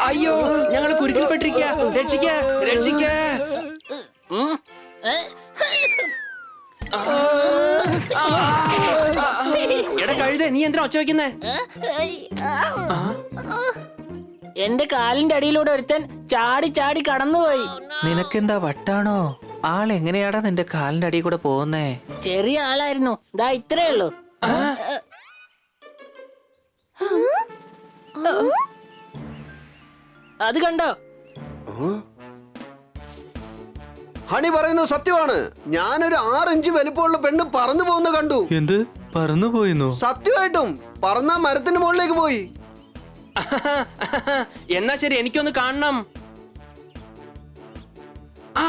അയ്യോ, ഞങ്ങള് കുരുക്കിൽപ്പെട്ടിരിക്കുക. രക്ഷിക്ക, രക്ഷിക്ക. എടാ കഴുതേ, നീ എന്തിനാ ഒച്ച വെക്കുന്നേ? എന്റെ കാലിന്റെ അടിയിലൂടെ ഒരുത്തൻ ചാടി ചാടി കടന്നുപോയി. നിനക്കെന്താ വട്ടാണോ? ആളെങ്ങനെയാടാ നിന്റെ കാലിന്റെ അടിയിൽ കൂടെ പോകുന്നേ? ചെറിയ ആളായിരുന്നു, ദാ ഇത്രേ ഉള്ളൂ. അത് കണ്ടോ? ഹണി പറയുന്നത് സത്യമാണ്. ഞാനൊരു 6 ഇഞ്ച് വലിപ്പമുള്ള പെണ്ണ് പറന്നു പോകുന്ന കണ്ടു. എന്ത് പറന്നു പോയിന്നു? സത്യമായിട്ടും പറന്ന മരത്തിന് മുകളിലേക്ക് പോയി. എന്നാ ശരി, എനിക്കൊന്ന് കാണണം. ആ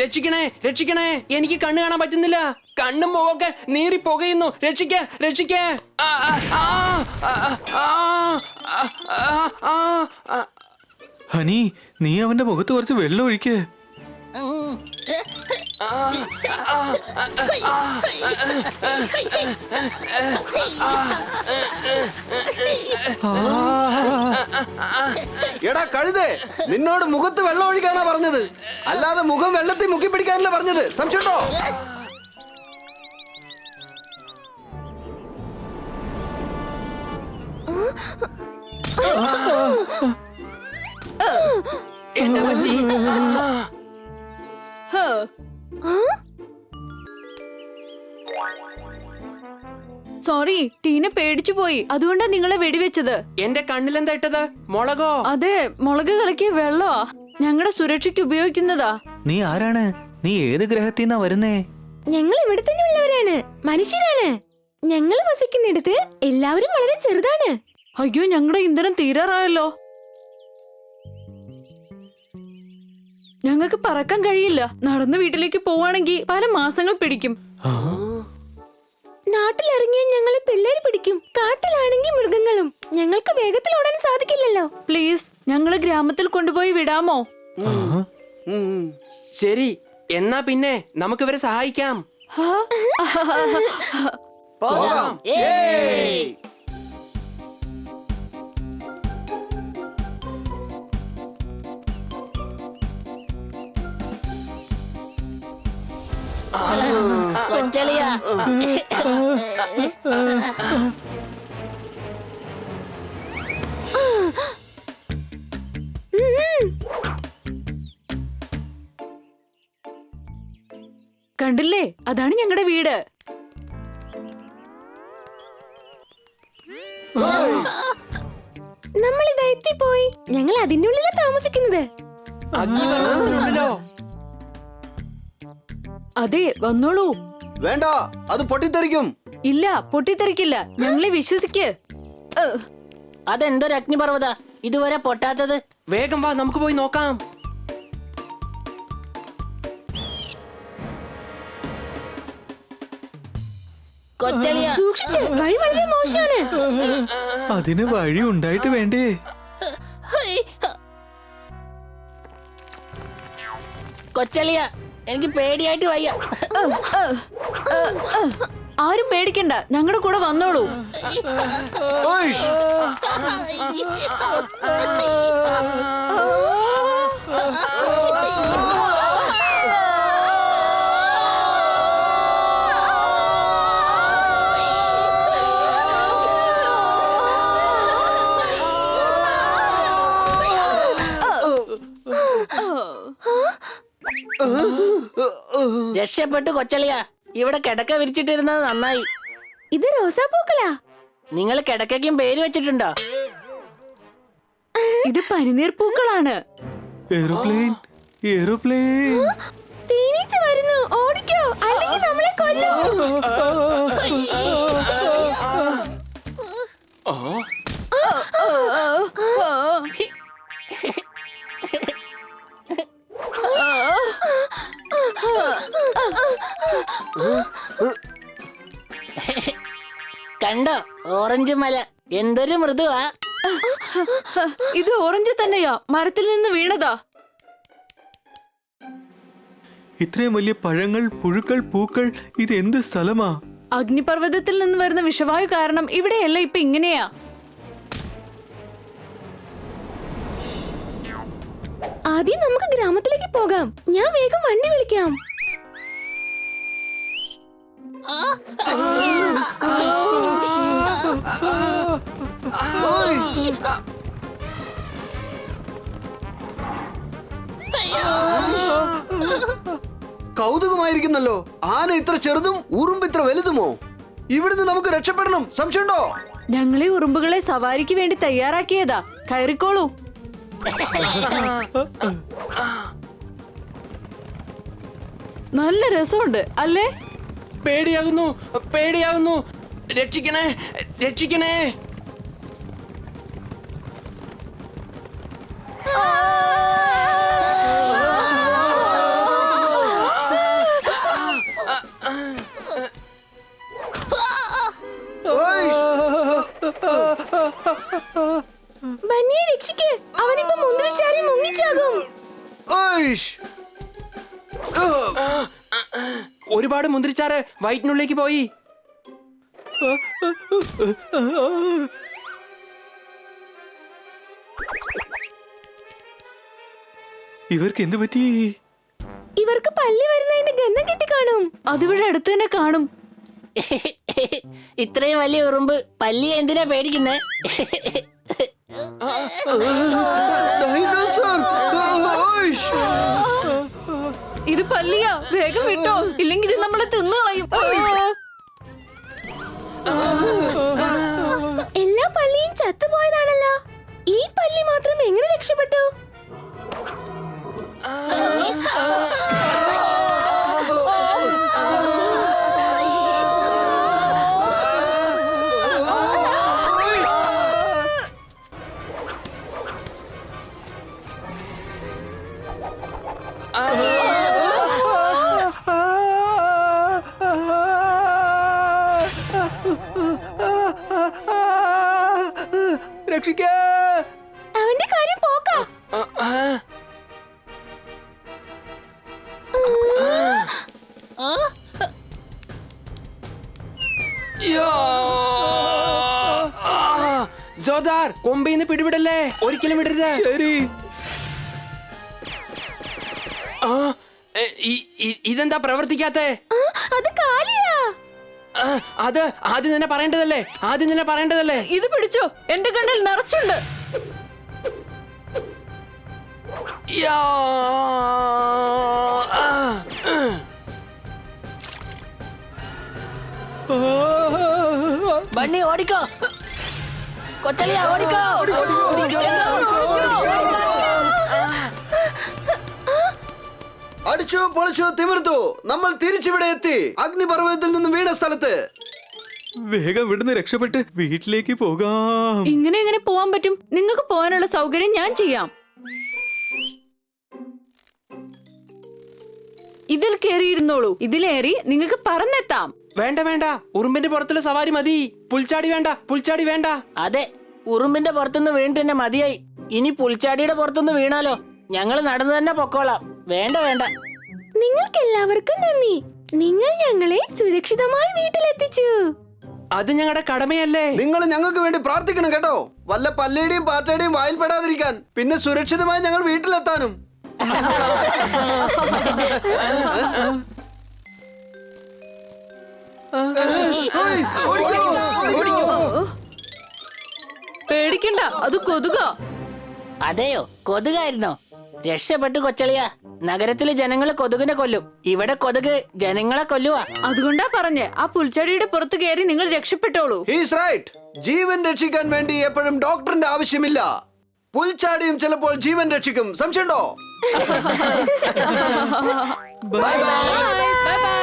രക്ഷിക്കണേ, രക്ഷിക്കണേ, എനിക്ക് കണ്ണ് കാണാൻ പറ്റുന്നില്ല. കണ്ണും മുഖമൊക്കെ നീറി പുകയുന്നു. രക്ഷിക്ക, രക്ഷിക്ക. ഹണി, നീ അവന്റെ മുഖത്ത് കുറച്ച് വെള്ളം ഒഴിക്ക്. എടാ കഴുതേ, നിന്നോട് മുഖത്ത് വെള്ളം ഒഴിക്കാനാ പറഞ്ഞത്, അല്ലാതെ മുഖം വെള്ളത്തിൽ മുക്കി പിടിക്കാനല്ല പറഞ്ഞത്. സംശയമുണ്ടോ? എന്താ പറ്റി? സോറി, ടീന പേടിച്ചു പോയി. അതുകൊണ്ടാ നിങ്ങളെ വെടിവെച്ചത്. എന്റെ കണ്ണിലെന്താ ഇട്ടത്? മുളകോ? അതെ, മുളക് കലക്കിയ വെള്ളമാ. ഞങ്ങളുടെ സുരക്ഷയ്ക്ക് ഉപയോഗിക്കുന്നതാ. നീ ആരാണ്? നീ ഏത് ഗ്രഹത്തിന്നാ വരുന്നേ? ഞങ്ങൾ ഇവിടെ തന്നെ ഉള്ളവരാണ്, മനുഷ്യരാണ്. ഞങ്ങൾ വസിക്കുന്നിടത്ത് എല്ലാവരും വളരെ ചെറുതാണ്. അയ്യോ, ഞങ്ങളുടെ ഇന്ധനം തീരാറായല്ലോ. ഞങ്ങൾക്ക് പറക്കാൻ കഴിയില്ല. നടന്ന് വീട്ടിലേക്ക് പോവാണെങ്കിൽ പല മാസങ്ങൾ പിടിക്കും. നാട്ടിലിറങ്ങിയാൽ ഞങ്ങളെ പിള്ളേര് പിടിക്കും. കാട്ടിലാണെങ്കിൽ മൃഗങ്ങളും. ഞങ്ങൾക്ക് വേഗത്തിൽ ഓടാൻ സാധിക്കില്ലല്ലോ. പ്ലീസ്, ഞങ്ങള് ഗ്രാമത്തിൽ കൊണ്ടുപോയി വിടാമോ? ശരി, എന്നാ പിന്നെ നമുക്ക് ഇവരെ സഹായിക്കാം. പോകാം. ഏയ്! കൊച്ചളിയാ, കണ്ടില്ലേ, അതാണ് ഞങ്ങളുടെ വീട്. നമ്മളിതാ എത്തിപ്പോയി. ഞങ്ങൾ അതിന്റെ ഉള്ളിലാ താമസിക്കുന്നത്. അഗ്നിപർവ്വതത്തിനുള്ളിലോ? അതെ, വന്നോളൂ. വേണ്ട, അത് പൊട്ടിത്തെറിക്കും. ഇല്ല, പൊട്ടിത്തെറിക്കില്ല. ഞങ്ങളെ വിശ്വസിക്ക്. അതെന്തൊരു അഗ്നിപർവ്വത ഇതുവരെ പൊട്ടാത്തത്? വേഗം വാ, നമുക്ക് പോയി നോക്കാം. കൊച്ചളിയാ, സൂക്ഷിച്ച്, വഴി വളരെ മോശമാണ്. അതിന് വഴി ഉണ്ടായിട്ട് വേണ്ടേ? കൊച്ചളിയാ, എനിക്ക് പേടിയായിട്ട് വയ്യ. ആരും പേടിക്കണ്ട, ഞങ്ങളുടെ കൂടെ വന്നോളൂ. ഓയ്ഷ്. രക്ഷപ്പെട്ടു കൊച്ചളിയാ. ഇവിടെ കിടക്ക വിരിച്ചിട്ടിരുന്നത് നന്നായി. ഇത് റോസാപ്പൂക്കളാ. നിങ്ങൾ കിടക്കയ്ക്കും പേര് വെച്ചിട്ടുണ്ടോ? ഇത് പനിനീർ പൂക്കളാണ്. Aeroplane, aeroplane. തേനീച്ച വരുന്നു, ഓടിക്കോ അല്ലെങ്കിൽ നമ്മളെ കൊല്ലും. കണ്ടോ ഓറഞ്ച് മല എന്തൊരു മൃദുവാ. ഇത് ഓറഞ്ച് തന്നെയാ, മരത്തിൽ നിന്ന് വീണതാ. ഇത്രയും വലിയ പഴങ്ങൾ, പുഴുക്കൾ, പൂക്കൾ, ഇത് എന്ത് സ്ഥലമാ? അഗ്നിപർവ്വതത്തിൽ നിന്ന് വരുന്ന വിഷവായു കാരണം ഇവിടെയല്ല ഇപ്പൊ ഇങ്ങനെയാ. ആദ്യം നമുക്ക് ഗ്രാമത്തിലേക്ക് പോകാം. ഞാൻ വേഗം വണ്ടി വിളിക്കാം. കൗതുകമായിരിക്കുന്നല്ലോ. ആന ഇത്ര ചെറുതും ഉറുമ്പ് ഇത്ര വലുതുമോ? ഇവിടുന്ന് നമുക്ക് രക്ഷപ്പെടണം. സംശയമുണ്ടോ? ഞങ്ങളെ ഉറുമ്പുകളെ സവാരിക്ക് വേണ്ടി തയ്യാറാക്കിയതാ. കയറിക്കോളൂ. നല്ല രസമുണ്ട് അല്ലേ? പേടിയാകുന്നു, പേടിയാകുന്നു. രക്ഷിക്കണേ, രക്ഷിക്കണേ. ഓയ്! ബണ്ണിയെ രക്ഷിക്ക്. അവനിപ്പോ മുന്തിരിച്ചാരി മുങ്ങിച്ചാകും. ഓയ്! ഒരുപാട് മുന്തിരിച്ചാറ് വയറ്റിനുള്ളിലേക്ക് പോയി. ഇവർക്ക് എന്ത് പറ്റി? ഇവർക്ക് പല്ലി വരുന്നതിന്റെ ഗന്ധം കിട്ടി കാണും. അതിവിടെ അടുത്ത് തന്നെ കാണും. ഇത്രയും വലിയ ഉറുമ്പ് പല്ലി എന്തിനാ പേടിക്കുന്നേ? ഡൈനോസർ! ഓയ്! ഇത് പല്ലിയാ, വേഗം വിട്ടോ, ഇല്ലെങ്കിൽ ഇത് നമ്മളെ തിന്നു കളയും. എല്ലാ പല്ലിയും ചത്തുപോയതാണല്ലോ. ഈ പല്ലി മാത്രം എങ്ങനെ രക്ഷപ്പെട്ടു? രക്ഷിക്കാ! അവന്റെ കാര്യം പോക്കാ. സോദാർ, കൊമ്പീന്ന് പിടിവിടല്ലേ, ഒരിക്കലും വിടരുത്. ശരി. ഇതെന്താ പ്രവർത്തിക്കാത്തെ? അത് കാലിയാ. അത് ആദ്യം തന്നെ പറയേണ്ടതല്ലേ, ആദ്യം തന്നെ പറയേണ്ടതല്ലേ. ഇത് പിടിച്ചോ, എന്റെ കണ്ണിൽ നിറച്ചുണ്ട്. യാ! ബണ്ണി ഓടിക്കോ, കൊച്ചളിയാ ഓടിക്കോ, ഓടിക്കോ. അടിച്ചു പൊളിച്ചു തിമിർത്തു. നമ്മൾ തിരിച്ചിവിടെ എത്തി, അഗ്നിപർവ്വതത്തിൽ നിന്ന് വീണ സ്ഥലത്ത്. വേഗം ഇവിടുന്ന് രക്ഷപ്പെട്ട് വീട്ടിലേക്ക് പോകാം. ഇങ്ങനെ എങ്ങനെ പോവാൻ പറ്റും? നിങ്ങൾക്ക് പോകാനുള്ള സൗകര്യം ഞാൻ ചെയ്യാം. ഇതിൽ കയറിയിരുന്നോളൂ. ഇതിലേറി നിങ്ങൾക്ക് പറന്നെത്താം. വേണ്ട വേണ്ട, ഉറുമ്പിന്റെ പുറത്തുള്ള സവാരി മതി. പുൽച്ചാടി വേണ്ട, പുൽച്ചാടി വേണ്ട. അതെ, ഉറുമ്പിന്റെ പുറത്തുനിന്ന് വീണിട്ട് തന്നെ മതിയായി. ഇനി പുൽച്ചാടിയുടെ പുറത്തുനിന്ന് വീണാലോ? ഞങ്ങൾ നടന്നു തന്നെ പൊക്കോളാം. വേണ്ട വേണ്ട. നിങ്ങൾക്ക് എല്ലാവർക്കും നന്ദി. നിങ്ങൾ ഞങ്ങളെ സുരക്ഷിതമായി വീട്ടിലെത്തിച്ചു. അത് ഞങ്ങളുടെ കടമയല്ലേ. നിങ്ങൾ ഞങ്ങൾക്ക് വേണ്ടി പ്രാർത്ഥിക്കണം കേട്ടോ. വല്ല പല്ലിയുടെയും പാറ്റയുടെയും വായിൽപ്പെടാതിരിക്കാൻ, പിന്നെ സുരക്ഷിതമായി ഞങ്ങൾ വീട്ടിലെത്താനും. പേടിക്കണ്ട, അത് കൊതുക. അതെയോ, കൊതുകായിരുന്നോ? രക്ഷപ്പെട്ടു കൊച്ചളിയാ. നഗരത്തിലെ ജനങ്ങളെ കൊതുകിനെ കൊല്ലും, ഇവിടെ കൊതുക് ജനങ്ങളെ കൊല്ലുവാ. അതുകൊണ്ടാ പറഞ്ഞേ, ആ പുൽച്ചെടിയുടെ പുറത്ത് കയറി നിങ്ങൾ രക്ഷപ്പെട്ടോളൂ. He's right. ജീവൻ രക്ഷിക്കാൻ വേണ്ടി എപ്പോഴും ഡോക്ടറിന്റെ ആവശ്യമില്ല. പുൽച്ചാടിയും ചിലപ്പോൾ ജീവൻ രക്ഷിക്കും. സംശയമുണ്ടോ? Bye bye.